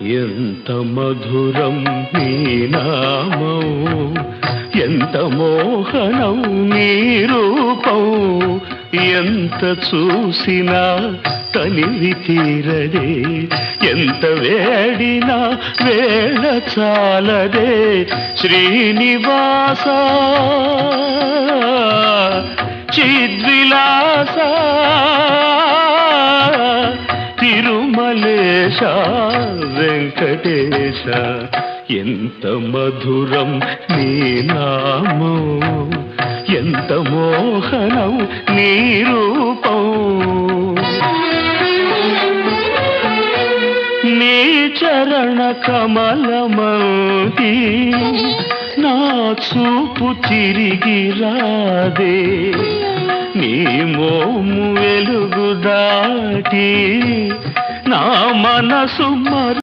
ఎంత మధురం నీ నామం, ఎంత మోహనం నీ రూపం, ఎంత చూసినా తనివి తీరదే, ఎంత వేడినా వేళ చాలదే. శ్రీనివాస చిద్విలాస తిరుమలేశ వెంకటేశ, ఎంత మధురం నీ నామం, ఎంత మోహనం నీ రూపం. నీ చరణ కమలమంతి నా చూపు తిరిగి రాదే, నీ మోము వెలుగు దాటి నా మనసు